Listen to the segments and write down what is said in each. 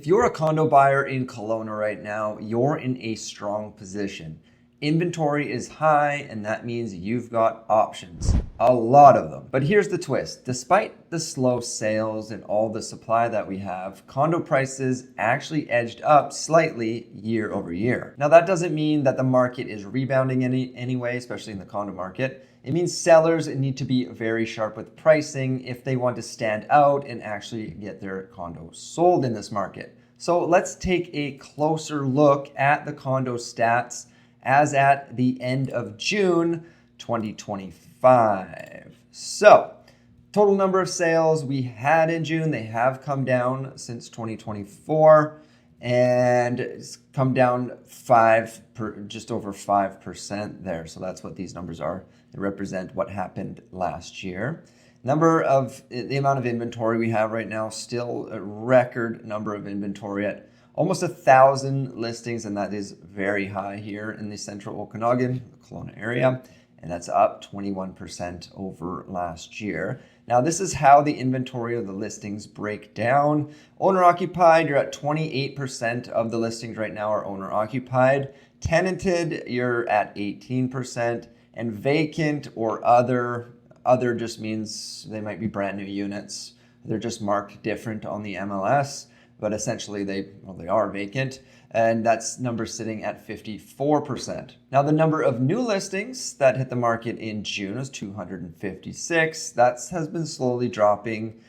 If you're a condo buyer in Kelowna right now, you're in a strong position. Inventory is high, and that means you've got options, a lot of them. But here's the twist. Despite the slow sales and all the supply that we have, condo prices actually edged up slightly year over year. Now, that doesn't mean that the market is rebounding anyway, especially in the condo market. It means sellers need to be very sharp with pricing if they want to stand out and actually get their condo sold in this market. So let's take a closer look at the condo stats as at the end of June 2025. So total number of sales we had in June, they have come down since 2024 and it's come down just over 5% there. So that's what these numbers are. They represent what happened last year. The amount of inventory we have right now, still a record number of inventory at almost 1,000 listings, and that is very high here in the central Okanagan, the Kelowna area, and that's up 21% over last year. Now, this is how the inventory of the listings break down. Owner-occupied, you're at 28% of the listings right now are owner-occupied. Tenanted, you're at 18%, and vacant or other just means they might be brand new units. They're just marked different on the MLS, but essentially they are vacant, and that's number sitting at 54%. Now, the number of new listings that hit the market in June is 256. That has been slowly dropping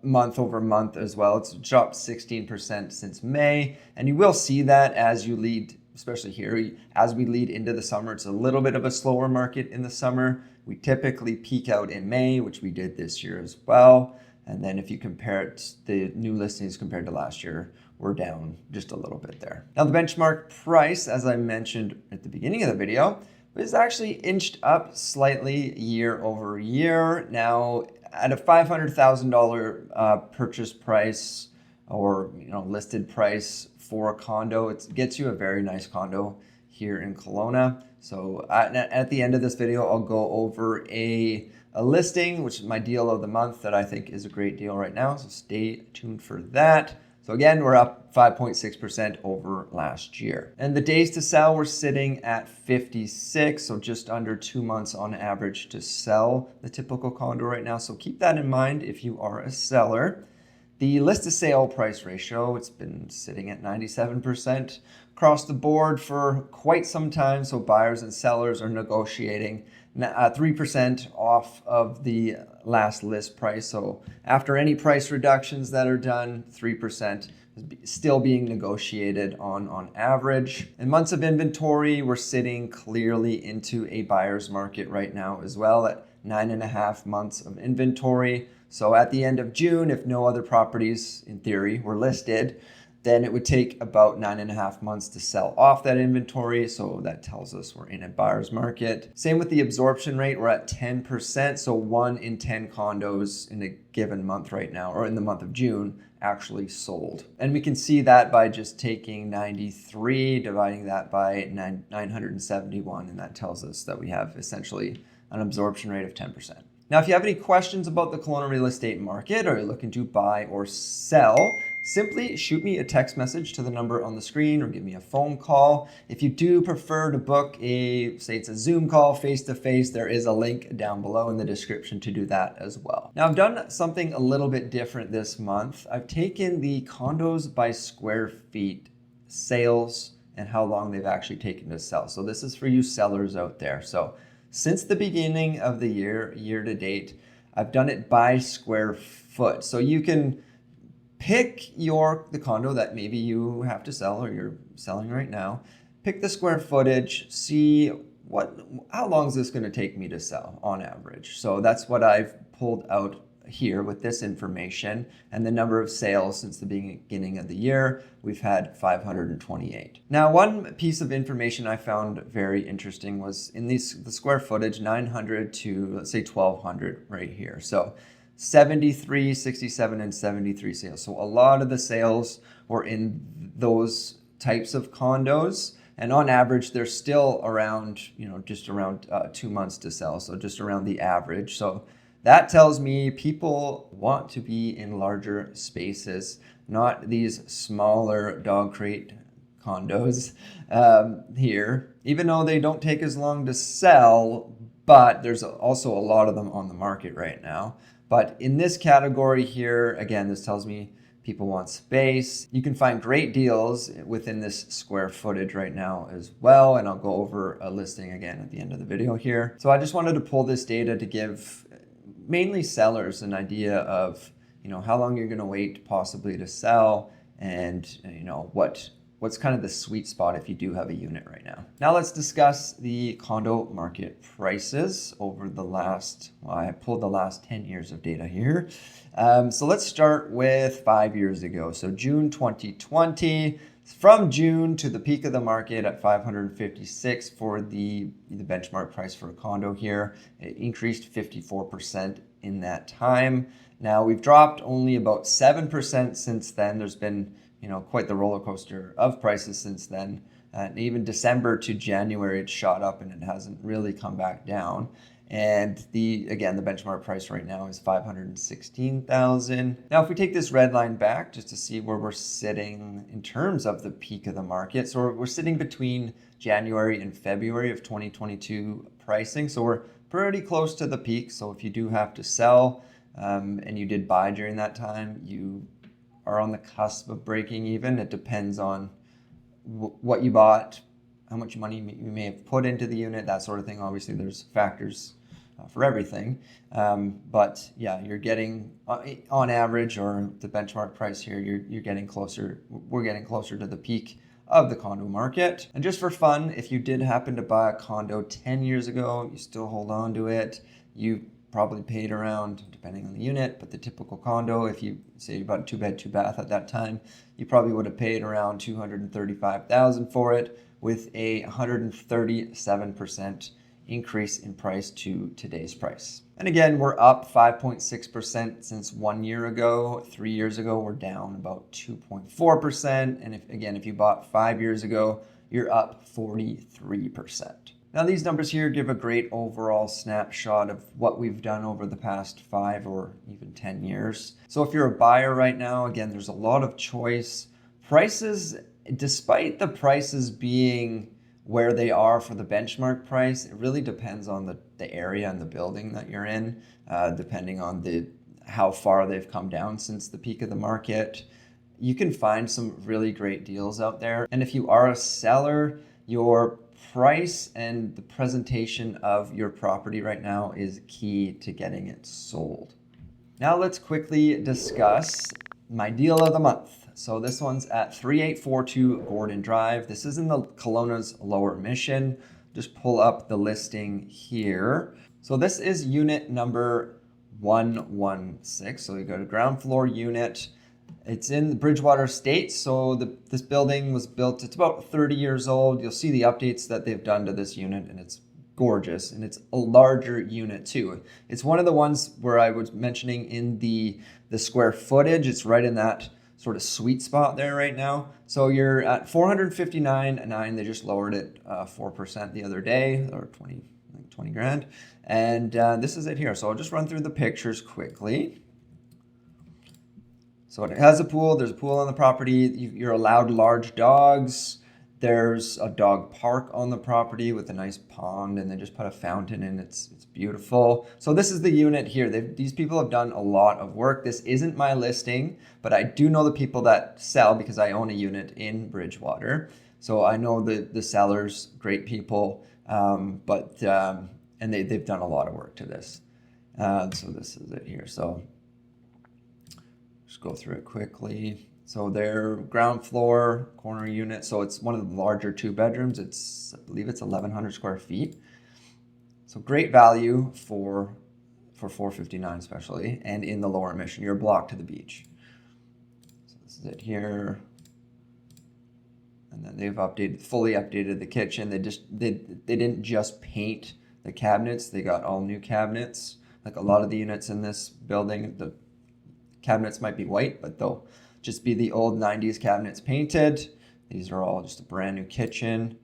month over month as well. It's dropped 16% since May, and you will see that as you lead, especially here, as we lead into the summer. It's a little bit of a slower market in the summer. We typically peak out in May, which we did this year as well. And then if you compare it, the new listings compared to last year, we're down just a little bit there. Now, the benchmark price, as I mentioned at the beginning of the video, is actually inched up slightly year over year. Now, at a $500,000 purchase price or listed price for a condo, it gets you a very nice condo here in Kelowna. So at the end of this video, I'll go over a listing, which is my deal of the month that I think is a great deal right now. So stay tuned for that. So again, we're up 5.6% over last year. And the days to sell, we're sitting at 56, so just under 2 months on average to sell the typical condo right now. So keep that in mind if you are a seller. The list to sale price ratio, it's been sitting at 97% across the board for quite some time. So buyers and sellers are negotiating 3% off of the last list price. So after any price reductions that are done, 3% is still being negotiated on average. In months of inventory, we're sitting clearly into a buyer's market right now as well at 9.5 months of inventory. So at the end of June, if no other properties in theory were listed, then it would take about 9.5 months to sell off that inventory. So that tells us we're in a buyer's market. Same with the absorption rate, we're at 10%. So 1 in 10 condos in a given month right now, or in the month of June, actually sold. And we can see that by just taking 93, dividing that by 971, and that tells us that we have essentially an absorption rate of 10%. Now, if you have any questions about the Kelowna real estate market or you're looking to buy or sell, simply shoot me a text message to the number on the screen or give me a phone call. If you do prefer to book say it's a Zoom call face-to-face, there is a link down below in the description to do that as well. Now, I've done something a little bit different this month. I've taken the condos by square feet sales and how long they've actually taken to sell. So this is for you sellers out there. So since the beginning of the year to date, I've done it by square foot. So you can pick the condo that maybe you have to sell or you're selling right now. Pick the square footage, see how long is this going to take me to sell on average. So that's what I've pulled out here with this information, and the number of sales since the beginning of the year, we've had 528. Now, one piece of information I found very interesting was in the square footage, 900 to let's say 1200 right here. So 73, 67, and 73 sales. So a lot of the sales were in those types of condos. And on average, they're still around, just around 2 months to sell. So just around the average. So that tells me people want to be in larger spaces. not these smaller dog crate condos here, even though they don't take as long to sell, but there's also a lot of them on the market right now. But in this category here, again, this tells me people want space. You can find great deals within this square footage right now as well. And I'll go over a listing again at the end of the video here. So I just wanted to pull this data to give mainly sellers an idea of, how long you're going to wait possibly to sell, and, what's kind of the sweet spot if you do have a unit right now. Now let's discuss the condo market prices over the last, I pulled the last 10 years of data here. So let's start with 5 years ago. So June 2020, from June to the peak of the market at 556 for the benchmark price for a condo here. It increased 54% in that time. Now we've dropped only about 7% since then. There's been quite the roller coaster of prices since then. And even December to January, it shot up and it hasn't really come back down. And the benchmark price right now is $516,000. Now, if we take this red line back just to see where we're sitting in terms of the peak of the market. So we're sitting between January and February of 2022 pricing. So we're pretty close to the peak. So if you do have to sell and you did buy during that time, you are on the cusp of breaking even. It depends on what you bought, how much money you may have put into the unit, that sort of thing. Obviously, there's factors for everything. But yeah, you're getting, on average, or the benchmark price here, you're getting closer, we're getting closer to the peak of the condo market. And just for fun, if you did happen to buy a condo 10 years ago, you still hold on to it, you probably paid around, depending on the unit, but the typical condo, if you say you bought a 2-bed, 2-bath at that time, you probably would have paid around $235,000 for it, with a 137% increase in price to today's price. And again, we're up 5.6% since 1 year ago. 3 years ago, we're down about 2.4%. And if you bought 5 years ago, you're up 43%. Now these numbers here give a great overall snapshot of what we've done over the past 5 or even 10 years. So if you're a buyer right now, again, there's a lot of choice. Prices, despite the prices being where they are for the benchmark price, it really depends on the area and the building that you're in, depending on how far they've come down since the peak of the market. You can find some really great deals out there. And if you are a seller, your price and the presentation of your property right now is key to getting it sold. Now let's quickly discuss my deal of the month. So this one's at 3842 Gordon Drive. This is in the Kelowna's Lower Mission. Just pull up the listing here. So this is unit number 116. So you go to ground floor unit. It's in the Bridgewater Estates. So this building was built, it's about 30 years old. You'll see the updates that they've done to this unit, and it's gorgeous, and it's a larger unit too. It's one of the ones where I was mentioning in the square footage. It's right in that sort of sweet spot there right now. So you're at $459,900. They just lowered it 4% the other day, or 20 grand. And this is it here. So I'll just run through the pictures quickly. So it has a pool. There's a pool on the property. You're allowed large dogs. There's a dog park on the property with a nice pond, and they just put a fountain in. It's beautiful. So this is the unit here. These people have done a lot of work. This isn't my listing, but I do know the people that sell because I own a unit in Bridgewater. So I know the sellers, great people, and they've done a lot of work to this. So this is it here. So just go through it quickly. So their ground floor corner unit. So it's one of the larger 2 bedrooms. I believe it's 1,100 square feet. So great value for $459 especially, and in the Lower Mission. You're a block to the beach. So this is it here. And then they've fully updated the kitchen. They didn't just paint the cabinets. They got all new cabinets. Like a lot of the units in this building, the cabinets might be white, but they'll just be the old 90s cabinets painted. These are all just a brand new kitchen.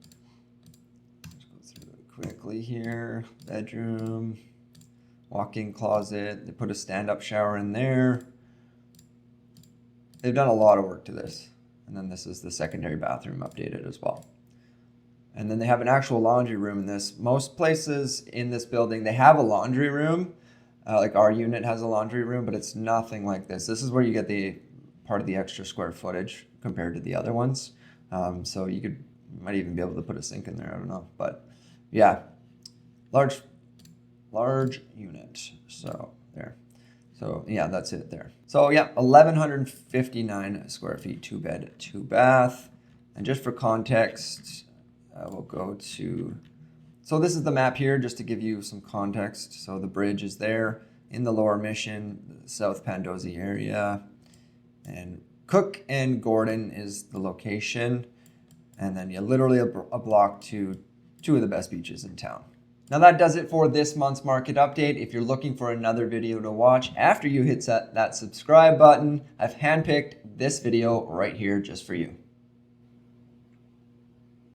Let's go through it quickly here. Bedroom, walk-in closet. They put a stand-up shower in there. they've done a lot of work to this. And then this is the secondary bathroom updated as well. And then they have an actual laundry room in this. Most places in this building, they have a laundry room. Like our unit has a laundry room, but it's nothing like this. This is where you get the part of the extra square footage compared to the other ones. So you might even be able to put a sink in there. I don't know, but yeah, large unit. So there. So yeah, that's it there. So yeah, 1,159 square feet, 2-bed, 2-bath. And just for context, we'll go to, so this is the map here just to give you some context. So the bridge is there in the Lower Mission, South Pandosy area. And Cook and Gordon is the location. And then you're literally a block to two of the best beaches in town. Now that does it for this month's market update. If you're looking for another video to watch after you hit that subscribe button, I've handpicked this video right here just for you.